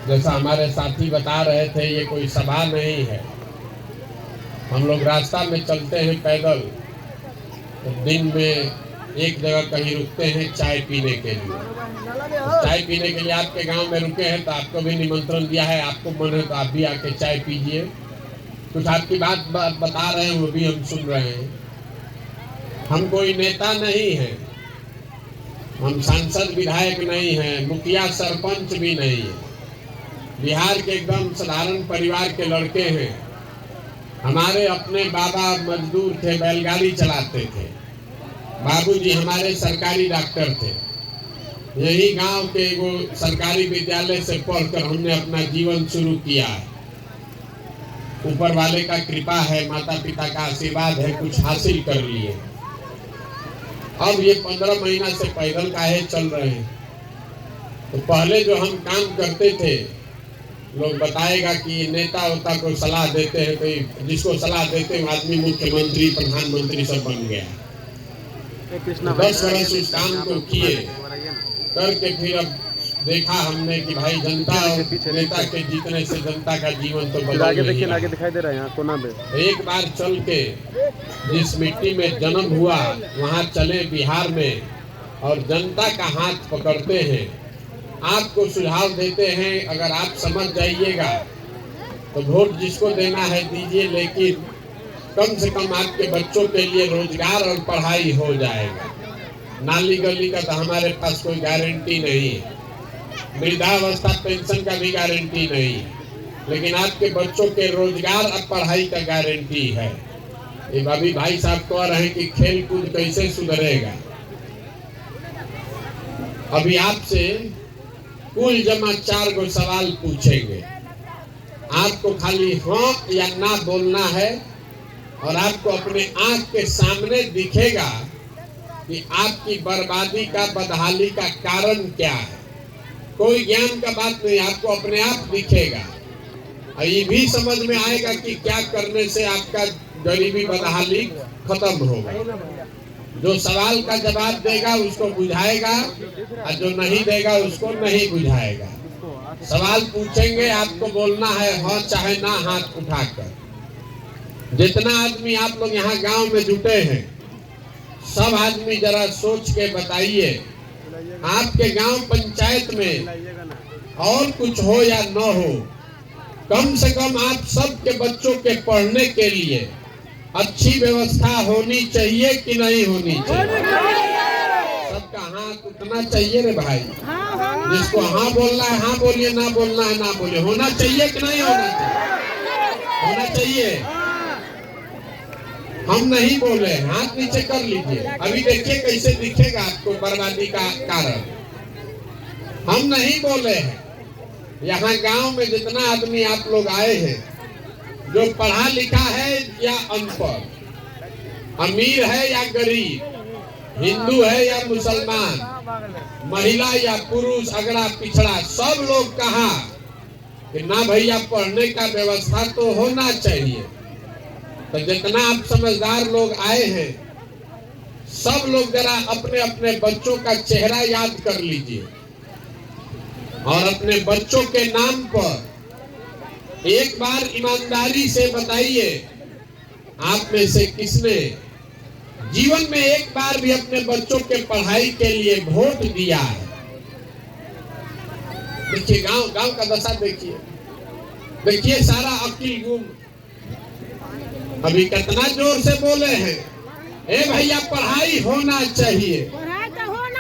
जैसा हमारे साथी बता रहे थे, ये कोई सभा नहीं है। हम लोग रास्ता में चलते हैं पैदल, तो दिन में एक जगह कहीं रुकते हैं चाय पीने के लिए। तो चाय पीने के लिए आपके गांव में रुके हैं तो आपको भी निमंत्रण दिया है, आपको मन है तो आप भी आके चाय पीजिए। कुछ आपकी बात बता रहे हैं, वो भी हम सुन रहे हैं। हम कोई नेता नहीं है, हम सांसद विधायक नहीं हैं, मुखिया सरपंच भी नहीं है। बिहार के एकदम साधारण परिवार के लड़के हैं। हमारे अपने बाबा मजदूर थे, बैलगाड़ी चलाते थे। बाबूजी हमारे सरकारी डॉक्टर थे। यही गांव के वो सरकारी विद्यालय से पढ़कर हमने अपना जीवन शुरू किया है। ऊपर वाले का कृपा है, माता पिता का आशीर्वाद है, कुछ हासिल कर लिए। अब ये 15 महीना से पैदल काहे चल रहे हैं। तो पहले जो हम काम करते थे, लोग बताएगा कि नेता वोता को सलाह देते हैं, तो जिसको सलाह देते हैं आदमी मुख्यमंत्री प्रधानमंत्री सब बन गया। 10 वर्ष उस काम को किए करके फिर अब देखा हमने कि भाई जनता और नेता के जीतने से जनता का जीवन तो बदल आगे देखिए, आगे दिखाई दे रहा है यहाँ कोना में। एक बार चल के जिस मिट्टी में जन्म हुआ वहाँ चले बिहार में, और जनता का हाथ पकड़ते हैं, आपको सुझाव देते हैं। अगर आप समझ जाइएगा तो वोट जिसको देना है दीजिए, लेकिन कम से कम आपके बच्चों के लिए रोजगार और पढ़ाई हो जाएगा। नाली गली का तो हमारे पास कोई गारंटी नहीं है, वृद्धावस्था पेंशन का भी गारंटी नहीं है, लेकिन आपके बच्चों के रोजगार और पढ़ाई का गारंटी है। ये अभी भाई साहब कह रहे हैं कि खेल कूद कैसे सुधरेगा। अभी आपसे कुल जमा 4 गो सवाल पूछेंगे। आपको खाली हाँ या ना बोलना है, और आपको अपने आंख के सामने दिखेगा कि आपकी बर्बादी का, बदहाली का कारण क्या है। कोई ज्ञान का बात नहीं, आपको अपने आप दिखेगा। और ये भी समझ में आएगा कि क्या करने से आपका गरीबी बदहाली खत्म होगा। जो सवाल का जवाब देगा उसको बुझाएगा, और जो नहीं देगा उसको नहीं बुझाएगा। सवाल पूछेंगे, आपको बोलना है हाँ चाहे ना हाथ उठाकर। जितना आदमी आप लोग यहाँ गांव में जुटे हैं, सब आदमी जरा सोच के बताइए, आपके गांव पंचायत में और कुछ हो या न हो, कम से कम आप सबके बच्चों के पढ़ने के लिए अच्छी व्यवस्था होनी चाहिए कि नहीं होनी चाहिए। सबका हाथ उठना चाहिए रे भाई। जिसको हाँ बोलना है हाँ बोलिए, ना बोलना है ना बोलिए। होना चाहिए कि नहीं होना चाहिए? होना चाहिए। हम नहीं बोले, हाथ नीचे कर लीजिए। अभी देखिए कैसे दिखेगा आपको बर्बादी का कारण। हम नहीं बोले हैं। यहाँ गांव में जितना आदमी आप लोग आए हैं, जो पढ़ा लिखा है या अनपढ़, अमीर है या गरीब, हिंदू है या मुसलमान, महिला या पुरुष, अगड़ा पिछड़ा, सब लोग कहा कि ना भैया पढ़ने का व्यवस्था तो होना चाहिए। तो जितना आप समझदार लोग आए हैं, सब लोग जरा अपने अपने बच्चों का चेहरा याद कर लीजिए, और अपने बच्चों के नाम पर एक बार ईमानदारी से बताइए, आप में से किसने जीवन में एक बार भी अपने बच्चों के पढ़ाई के लिए वोट दिया है। देखिए गांव का दशा देखिए, देखिए सारा अकील गुम। अभी कितना जोर से बोले हैं, ए भैया पढ़ाई होना चाहिए,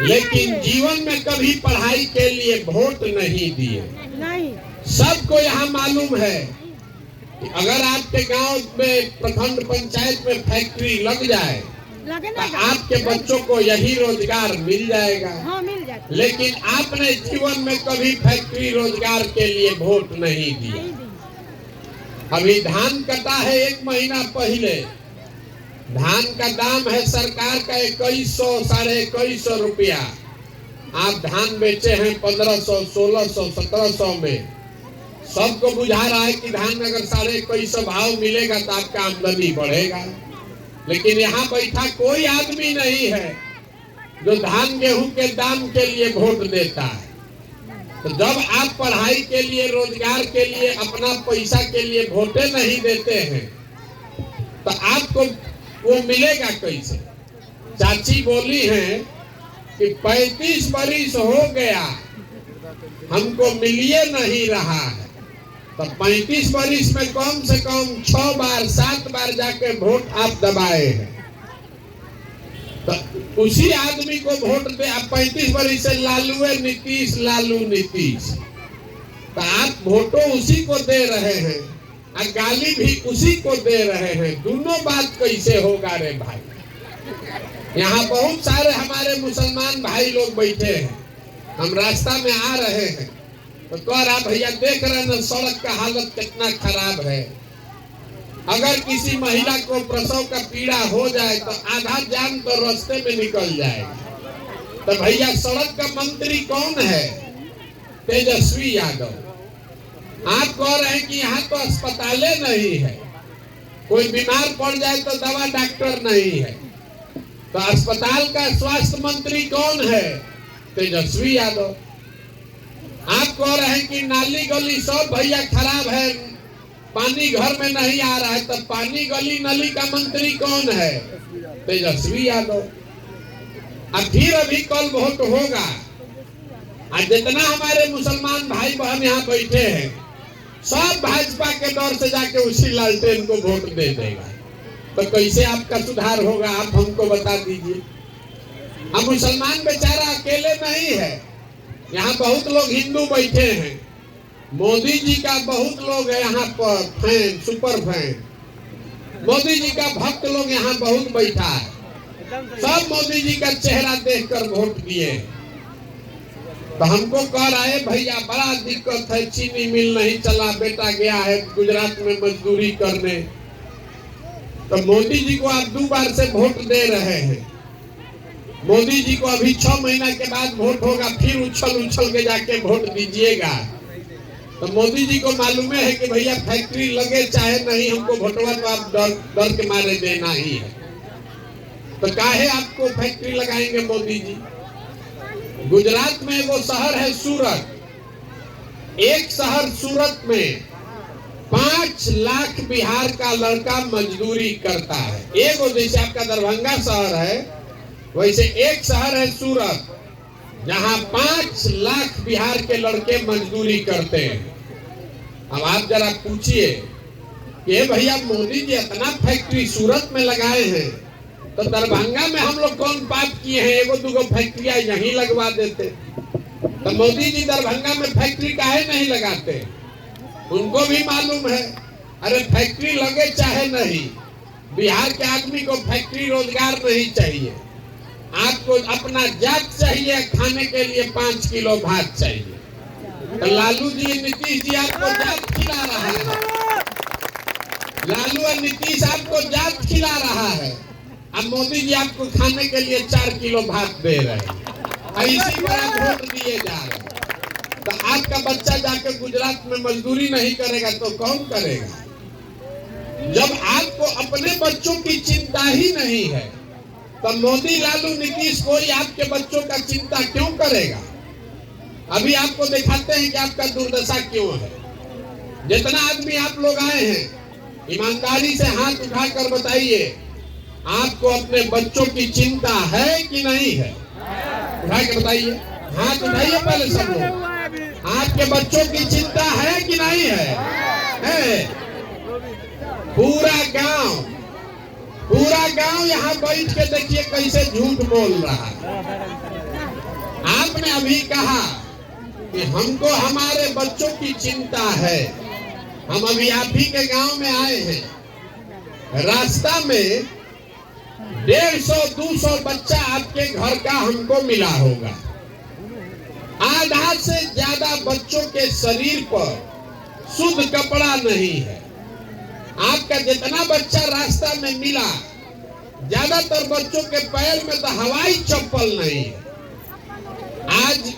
लेकिन जीवन में कभी पढ़ाई के लिए वोट नहीं दिए। सबको यहाँ मालूम है कि अगर आपके गांव में प्रखंड पंचायत में फैक्ट्री लग जाए तो आपके बच्चों को यही रोजगार मिल जाएगा। लेकिन आपने जीवन में कभी फैक्ट्री रोजगार के लिए वोट नहीं दिया। अभी धान कटा है 1 महीना पहले, धान का दाम है सरकार का 2100 साढ़े 2100 रुपया। आप धान बेचे हैं 1500, 1600, 1700 में। सबको बुझा रहा है कि धान में अगर 2150 भाव मिलेगा तो आपका आमदनी बढ़ेगा। लेकिन यहाँ बैठा कोई आदमी नहीं है जो धान गेहूं के दाम के लिए वोट देता है। तो जब आप पढ़ाई के लिए, रोजगार के लिए, अपना पैसा के लिए वोटे नहीं देते हैं तो आपको वो मिलेगा कैसे? चाची बोली हैं कि 35 बरिस हो गया हमको मिलिए नहीं रहा है। तो 35 बरिस में कम से कम 6 बार 7 बार जाके वोट आप दबाए हैं। तो उसी आदमी को वोट दे, आप 35 बरिस से लालू नीतीश, लालू नीतीश, तो आप वोटो उसी को दे रहे हैं और गाली भी उसी को दे रहे हैं। दोनों बात कैसे होगा रे भाई? यहाँ बहुत सारे हमारे मुसलमान भाई लोग बैठे हैं, हम रास्ता में आ रहे हैं तो कह रहा भैया देख रहे हैं ना सड़क का हालत कितना खराब है। अगर किसी महिला को प्रसव का पीड़ा हो जाए तो आधा जान तो रास्ते में निकल जाएगा। तो भैया सड़क का मंत्री कौन है? तेजस्वी यादव। आप कह रहे हैं कि यहाँ तो अस्पतालें नहीं है, कोई बीमार पड़ जाए तो दवा डॉक्टर नहीं है। तो अस्पताल का स्वास्थ्य मंत्री कौन है? तेजस्वी यादव। आप कह रहे हैं कि नाली गली सब भैया खराब है, पानी घर में नहीं आ रहा है, तो पानी गली नली का मंत्री कौन है? तेजस्वी यादव। अब फिर अभी कल वोट होगा और जितना हमारे मुसलमान भाई बहन यहाँ बैठे हैं सब भाजपा के दौर से जाके उसी लालटेन को वोट दे देगा। तो कैसे आपका सुधार होगा? आप हमको बता दीजिए। अब मुसलमान बेचारा अकेले नहीं है, यहाँ बहुत लोग हिंदू बैठे हैं। मोदी जी का बहुत लोग है यहाँ पर fan, super fan. Modi ji का भक्त लोग यहाँ बहुत बैठा है, सब मोदी जी का चेहरा देखकर वोट दिए। तो हमको कह रहा है भैया बड़ा दिक्कत है, चीनी मिल नहीं चला, बेटा गया है गुजरात में मजदूरी करने। तो मोदी जी को आप 2 बार से वोट दे रहे हैं। मोदी जी को अभी 6 महीना के बाद वोट होगा, फिर उछल के जाके वोट दीजिएगा। तो मोदी जी को मालूम है कि भैया फैक्ट्री लगे चाहे नहीं, हमको वोटवा तो आप डर के मारे देना ही है। तो काहे आपको फैक्ट्री लगाएंगे मोदी जी? गुजरात में वो शहर है सूरत। एक शहर सूरत में 5 लाख बिहार का लड़का मजदूरी करता है। एक जैसे आपका दरभंगा शहर है वैसे एक शहर है सूरत जहां 5 लाख बिहार के लड़के मजदूरी करते हैं। अब आप जरा पूछिए कि भैया मोदी जी इतना फैक्ट्री सूरत में लगाए हैं तो दरभंगा में हम लोग कौन पाप किए हैं? 1-2 फैक्ट्रियां यहीं लगवा देते। तो मोदी जी दरभंगा में फैक्ट्री काहे नहीं लगाते? उनको भी मालूम है अरे फैक्ट्री लगे चाहे नहीं, बिहार के आदमी को फैक्ट्री रोजगार नहीं चाहिए। आपको अपना जात चाहिए, खाने के लिए 5 किलो भात चाहिए। तो लालू जी नीतीश जी आपको जात खिला रहा है, लालू और नीतीश आपको जात खिला रहा है। अब मोदी जी आपको खाने के लिए 4 किलो भात दे रहे हैं और इसी पर आप वोट दिए जा रहे हैं। तो आपका बच्चा जाकर गुजरात में मजदूरी नहीं करेगा तो कौन करेगा? जब आपको अपने बच्चों की चिंता ही नहीं है तो मोदी, लालू, नीतीश कोई आपके बच्चों का चिंता क्यों करेगा? अभी आपको दिखाते हैं कि आपका दुर्दशा क्यों है। जितना आदमी आप लोग आए हैं ईमानदारी से हाथ उठाकर बताइए, आपको अपने बच्चों की चिंता है कि नहीं है? उठा के बताइए, हाथ उठाइए पहले सब लोग। आपके बच्चों की चिंता है कि नहीं है? है। पूरा गांव यहाँ बैठ के देखिए कैसे झूठ बोल रहा है। आपने अभी कहा कि हमको हमारे बच्चों की चिंता है। हम अभी आप ही के गांव में आए हैं, रास्ता में 150-200 बच्चा आपके घर का हमको मिला होगा। आधा से ज्यादा बच्चों के शरीर पर शुद्ध कपड़ा नहीं है। आपका जितना बच्चा रास्ता में मिला, ज्यादातर बच्चों के पैर में तो हवाई चप्पल नहीं है। आज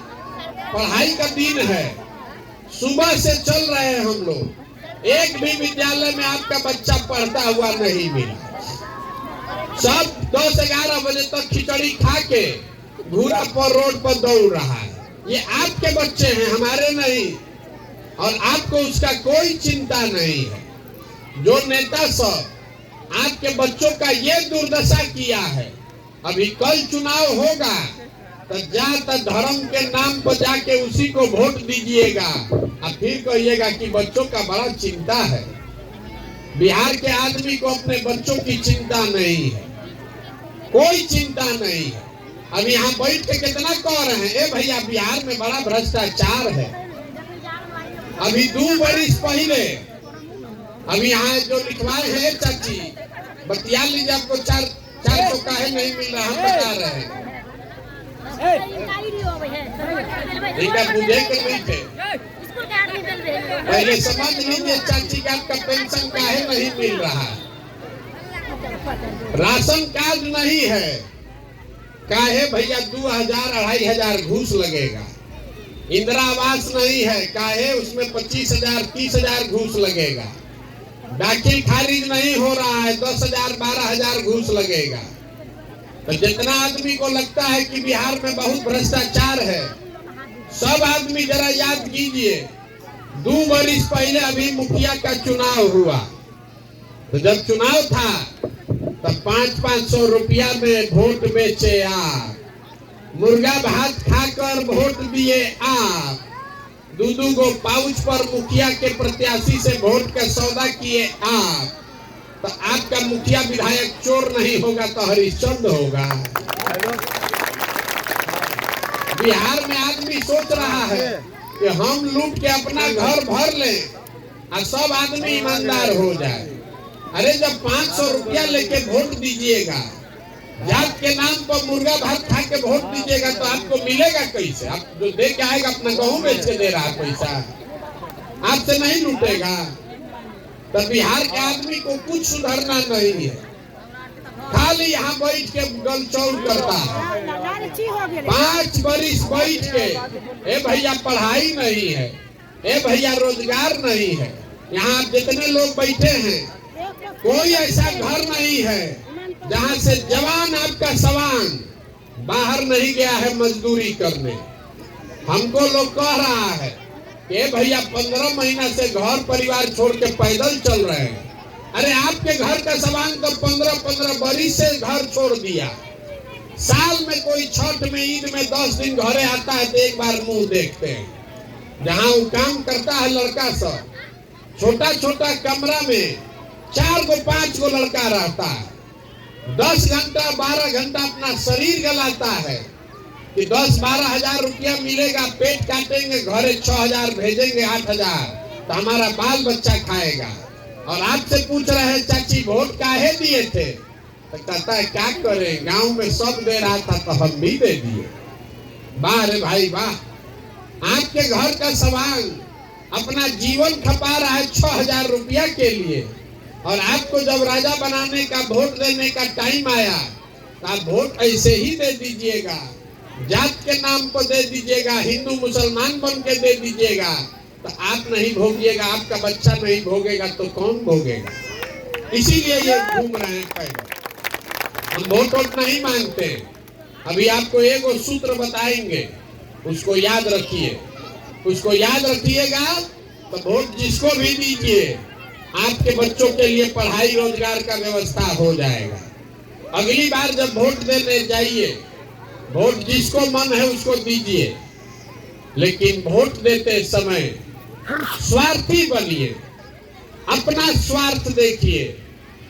पढ़ाई का दिन है, सुबह से चल रहे हैं हम लोग, एक भी विद्यालय में आपका बच्चा पढ़ता हुआ नहीं मिला। सब 10-11 बजे तक खिचड़ी खा के घूरा पर रोड पर दौड़ रहा है। ये आपके बच्चे हैं, हमारे नहीं, और आपको उसका कोई चिंता नहीं है। जो नेता सब आपके बच्चों का ये दुर्दशा किया है, अभी कल चुनाव होगा तो जात धर्म के नाम पर जाके उसी को वोट दीजिएगा और फिर कहिएगा कि बच्चों का बड़ा चिंता है। बिहार के आदमी को अपने बच्चों की चिंता नहीं है, कोई चिंता नहीं है। अब यहाँ बैठ के कितना कह रहे हैं, ए भैया बिहार में बड़ा भ्रष्टाचार है। अभी 2 वर्ष पहले अभी यहाँ जो लिखवाए हैं चाची, बतिया लीजिए, आपको 400 काहे नहीं मिल रहा, हम बता रहे हैं। बुझे के नहीं थे, पहले समझ लीजिए चाची का आपका पेंशन काहे नहीं मिल रहा, राशन कार्ड नहीं है, काहे भैया 2000-2500 घूस लगेगा। इंदिरा आवास नहीं है, काहे उसमें 25,000-30,000 घूस लगेगा। दाखिल खारिज नहीं हो रहा है, 10,000-12,000 घूस लगेगा। तो जितना आदमी को लगता है कि बिहार में बहुत भ्रष्टाचार है, सब आदमी जरा याद कीजिए, 2 वर्ष पहले अभी मुखिया का चुनाव हुआ, तो जब चुनाव था तब 500-500 रुपया में वोट बेचे आप, मुर्गा भात खाकर वोट दिए आप, 2-2 गो पाउच पर मुखिया के प्रत्याशी से वोट का सौदा किए आप। तो आपका मुखिया विधायक चोर नहीं होगा तो हरिश्चंद्र होगा। बिहार में आदमी सोच रहा है कि हम लूट के अपना घर भर लें और सब आदमी ईमानदार हो जाए। अरे जब 500 रुपया लेके वोट दीजिएगा, जात के नाम पर मुर्गा भात खा के वोट दीजिएगा, तो आपको मिलेगा कैसे? आप जो दे के आएगा अपना गेहूं बेच के दे रहा है पैसा, आपसे नहीं लूटेगा। तो बिहार के आदमी को कुछ सुधरना नहीं है, खाली यहाँ बैठ के गलचौड़ करता है। 5 वर्ष बैठ के, ए भैया पढ़ाई नहीं है, ए भैया रोजगार नहीं है। यहाँ जितने लोग बैठे हैं, कोई ऐसा घर नहीं है जहाँ से जवान आपका सवान बाहर नहीं गया है मजदूरी करने। हमको लोग कह रहा है कि भैया 15 महीना से घर परिवार छोड़ के पैदल चल रहे हैं। अरे आपके घर का सवान तो 15-15 बरिस से घर छोड़ दिया। साल में कोई छठ में, ईद में 10 दिन घरे आता है तो एक बार मुंह देखते हैं। जहाँ वो काम करता है लड़का सब, छोटा छोटा कमरा में 4-5 गो लड़का रहता है, 10 घंटा 12 घंटा अपना शरीर गलाता है कि 10-12 हजार रुपया मिलेगा, पेट काटेंगे, घरे 6,000 भेजेंगे, 8,000, तो हमारा बाल बच्चा खाएगा। और आपसे पूछ रहे हैं चाची वोट काहे दिए थे, तो कहता है क्या करें, गांव में सब दे रहा था तो हम भी दे दिए। वाह रे भाई वाह, आपके घर का सवाल अपना जीवन खपा रहा है 6,000 रुपया के लिए, और आपको जब राजा बनाने का वोट देने का टाइम आया तो आप वोट ऐसे ही दे दीजिएगा, जात के नाम पर दे दीजिएगा, हिंदू मुसलमान बन के दे दीजिएगा, तो आप नहीं भोगिएगा, आपका बच्चा नहीं भोगेगा तो कौन भोगेगा? इसीलिए ये घूम रहे हैं पैदल। हम वोट नहीं मांगते। अभी आपको एक सूत्र बताएंगे, उसको याद रखिए, उसको याद रखिएगा तो वोट जिसको भी दीजिए, आपके बच्चों के लिए पढ़ाई रोजगार का व्यवस्था हो जाएगा। अगली बार जब वोट देने जाइए, वोट जिसको मन है उसको दीजिए, लेकिन वोट देते समय स्वार्थी बनिए, अपना स्वार्थ देखिए,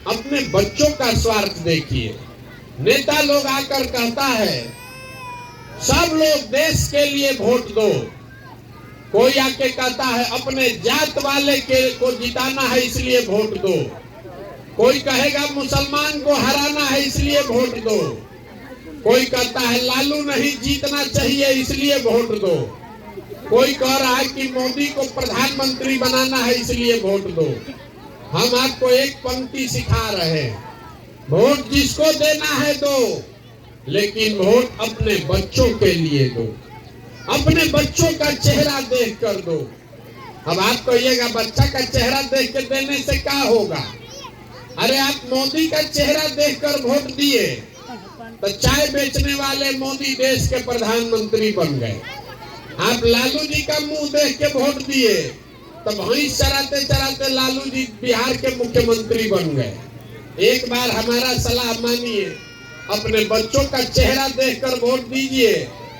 अपने बच्चों का स्वार्थ देखिए। नेता लोग आकर कहता है सब लोग देश के लिए वोट दो, कोई आके कहता है अपने जात वाले के को जिताना है इसलिए वोट दो, कोई कहेगा मुसलमान को हराना है इसलिए वोट दो, कोई कहता है लालू नहीं जीतना चाहिए इसलिए वोट दो, कोई कह रहा है कि मोदी को प्रधानमंत्री बनाना है इसलिए वोट दो। हम आपको एक पंक्ति सिखा रहे हैं, वोट जिसको देना है दो, लेकिन वोट अपने बच्चों के लिए दो, अपने बच्चों का चेहरा देख कर दो। अब आप कहिएगा बच्चा का चेहरा देख कर देने से क्या होगा? अरे आप मोदी का चेहरा देखकर वोट दिए तो चाय बेचने वाले मोदी देश के प्रधानमंत्री बन गए, आप लालू जी का मुंह देख के वोट दिए, तब भैंस चराते चराते लालू जी बिहार के मुख्यमंत्री बन गए। एक बार हमारा सलाह मानिए, अपने बच्चों का चेहरा देखकर वोट दीजिए,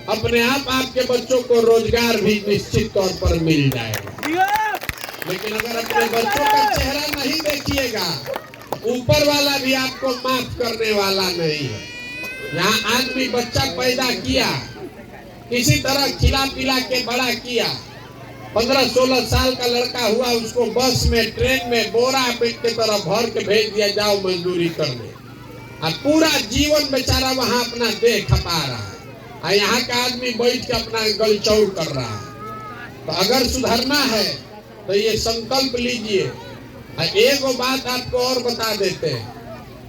अपने आप आपके बच्चों को रोजगार भी निश्चित तौर पर मिल जाएगा। लेकिन अगर अपने बच्चों का चेहरा नहीं देखिएगा, ऊपर वाला भी आपको माफ करने वाला नहीं है। यहाँ आदमी बच्चा पैदा किया, किसी तरह खिला पिला के बड़ा किया, 15-16 साल का लड़का हुआ, उसको बस में ट्रेन में बोरा के तरह भर के भेज दिया, जाओ मजदूरी करने। अब पूरा जीवन बेचारा वहां अपना देह खपा रहा है, और यहाँ का आदमी बैठ के अपना गलचौड़ कर रहा है। तो अगर सुधरना है तो ये संकल्प लीजिए। एक बात आपको और बता देते हैं,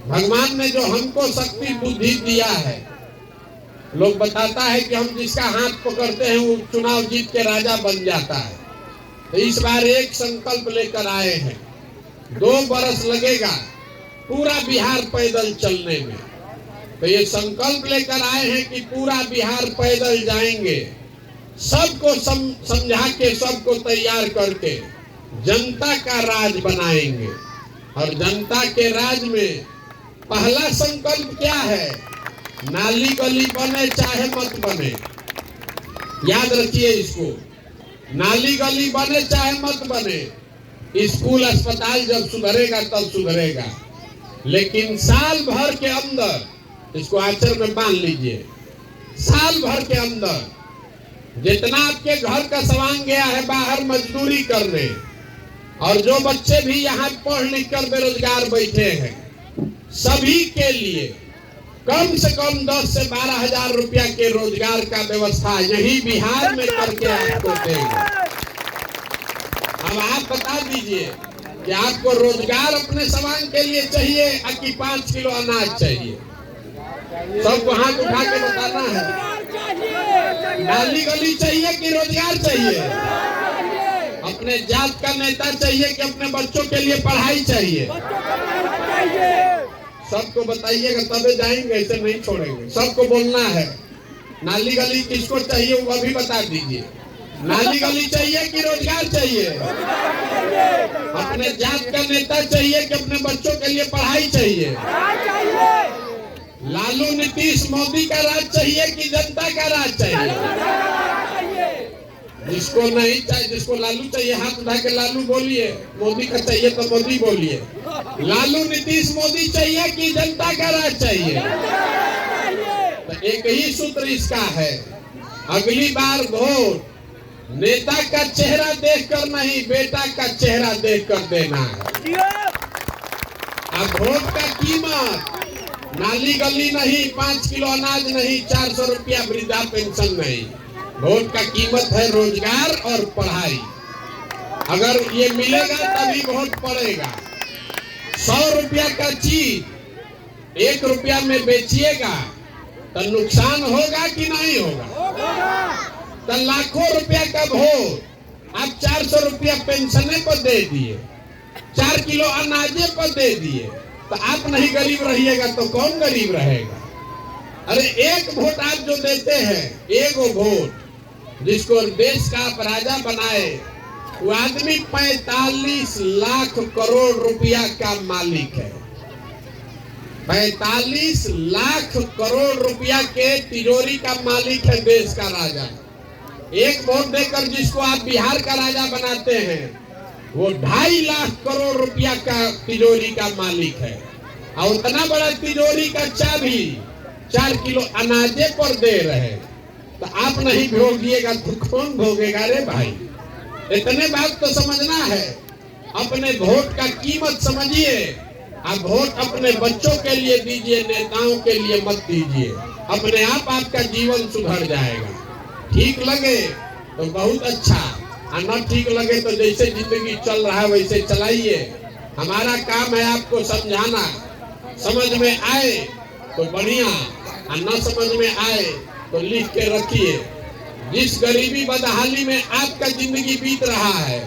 भगवान ने जो हमको शक्ति बुद्धि दिया है, लोग बताता है कि हम जिसका हाथ पकड़ते हैं वो चुनाव जीत के राजा बन जाता है। तो इस बार एक संकल्प लेकर आए हैं, 2 बरस लगेगा पूरा बिहार पैदल चलने में। तो ये संकल्प लेकर आए हैं कि पूरा बिहार पैदल जाएंगे, सबको समझा के, सबको तैयार करके जनता का राज बनाएंगे। और जनता के राज में पहला संकल्प क्या है? नाली गली बने चाहे मत बने, याद रखिए इसको। नाली गली बने चाहे मत बने, स्कूल अस्पताल जब सुधरेगा तब सुधरेगा, लेकिन साल भर के अंदर, इसको आचरण में बांध लीजिए, साल भर के अंदर जितना आपके घर का सामान गया है बाहर मजदूरी करने, और जो बच्चे भी यहाँ पढ़ लिख कर बेरोजगार बैठे हैं, सभी के लिए कम से कम 10 से 12 हजार रुपया के रोजगार का व्यवस्था यही बिहार में करके आपको देंगे। अब आप बता दीजिए कि आपको रोजगार अपने सामान के लिए चाहिए कि 5 किलो अनाज चाहिए? सबको हाथ उठा के बताना है। नाली गली चाहिए कि रोजगार चाहिए? अपने जात का नेता चाहिए कि अपने बच्चों के लिए पढ़ाई चाहिए? सबको बताइएगा तबे जाएंगे, ऐसे नहीं छोड़ेंगे। सबको बोलना है। नाली गली किसको चाहिए वो भी बता दीजिए। नाली गली चाहिए कि रोजगार चाहिए? अपने जात का नेता चाहिए कि अपने बच्चों के लिए पढ़ाई चाहिए? लालू नीतीश मोदी का राज चाहिए कि जनता का राज चाहिए? जिसको नहीं चाहिए, जिसको लालू चाहिए हाथ उठा के लालू बोलिए, मोदी का चाहिए तो मोदी बोलिए। लालू नीतीश मोदी चाहिए कि जनता का राज चाहिए? तो एक ही सूत्र इसका है, अगली बार वोट नेता का चेहरा देखकर नहीं, बेटा का चेहरा देखकर देना है। अब वोट का कीमत नाली गली नहीं, 5 किलो अनाज नहीं, 400 रुपया वृद्धा पेंशन नहीं। वोट का कीमत है रोजगार और पढ़ाई। अगर ये मिलेगा तभी वोट पड़ेगा। 100 रुपया का चीज 1 रुपया में बेचिएगा तो नुकसान होगा कि नहीं होगा? तो लाखों रुपया का वोट आप 400 रुपया पेंशने पर दे दिए, 4 किलो अनाजे पर दे दिए, तो आप नहीं गरीब रहिएगा तो कौन गरीब रहेगा? अरे एक वोट आप जो देते हैं, एक वोट जिसको देश का आप राजा बनाए, वो आदमी 45 लाख करोड़ रुपया का मालिक है। 45 लाख करोड़ रुपया के तिजोरी का मालिक है देश का राजा। एक वोट देकर जिसको आप बिहार का राजा बनाते हैं, वो 2.5 लाख करोड़ रुपया का तिजोरी का मालिक है। और उतना बड़ा तिजोरी का चाबी 4 किलो अनाजे पर दे रहे, तो आप नहीं भोगिएगा तो कौन भोगेगा? रे भाई, इतने बात तो समझना है। अपने वोट का कीमत समझिए। आप वोट अपने बच्चों के लिए दीजिए, नेताओं के लिए मत दीजिए। अपने आप आपका जीवन सुधर जाएगा। ठीक लगे तो बहुत अच्छा, और न ठीक लगे तो जैसे जिंदगी चल रहा है वैसे चलाइए। हमारा काम है आपको समझाना, समझ में आए तो बढ़िया, और न समझ में आए तो लिख के रखिए। जिस गरीबी बदहाली में आपका जिंदगी बीत रहा है,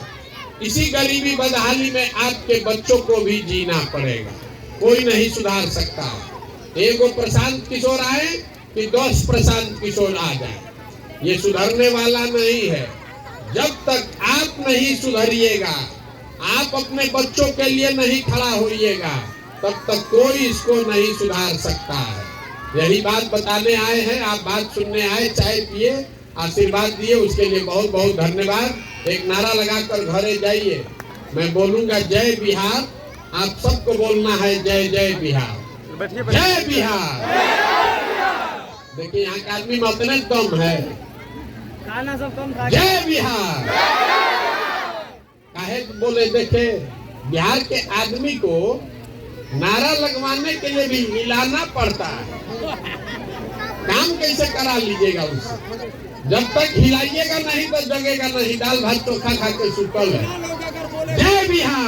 इसी गरीबी बदहाली में आपके बच्चों को भी जीना पड़ेगा। कोई नहीं सुधार सकता। एगो प्रशांत किशोर आए कि 10 प्रशांत किशोर आ जाए, ये सुधरने वाला नहीं है। जब तक आप नहीं सुधरिएगा, आप अपने बच्चों के लिए नहीं खड़ा होइएगा, तब तक कोई इसको नहीं सुधार सकता है। यही बात बताने आए हैं, आप बात सुनने आए, चाय पिए, आशीर्वाद दिए, उसके लिए बहुत बहुत धन्यवाद। एक नारा लगाकर घरे जाइए। मैं बोलूंगा जय बिहार, आप सबको बोलना है जय जय बिहार, जय बिहार। देखिए यहाँ का आदमी में उतने दम है, खाना सब कम खा जय बिहार। काहे बोले, देखे बिहार के आदमी को नारा लगवाने के लिए भी हिलाना पड़ता है। काम कैसे करा लीजिएगा उससे? जब तक हिलाइएगा नहीं तो जगेगा नहीं। दाल भात चोखा खा के सुतल है। जय बिहार।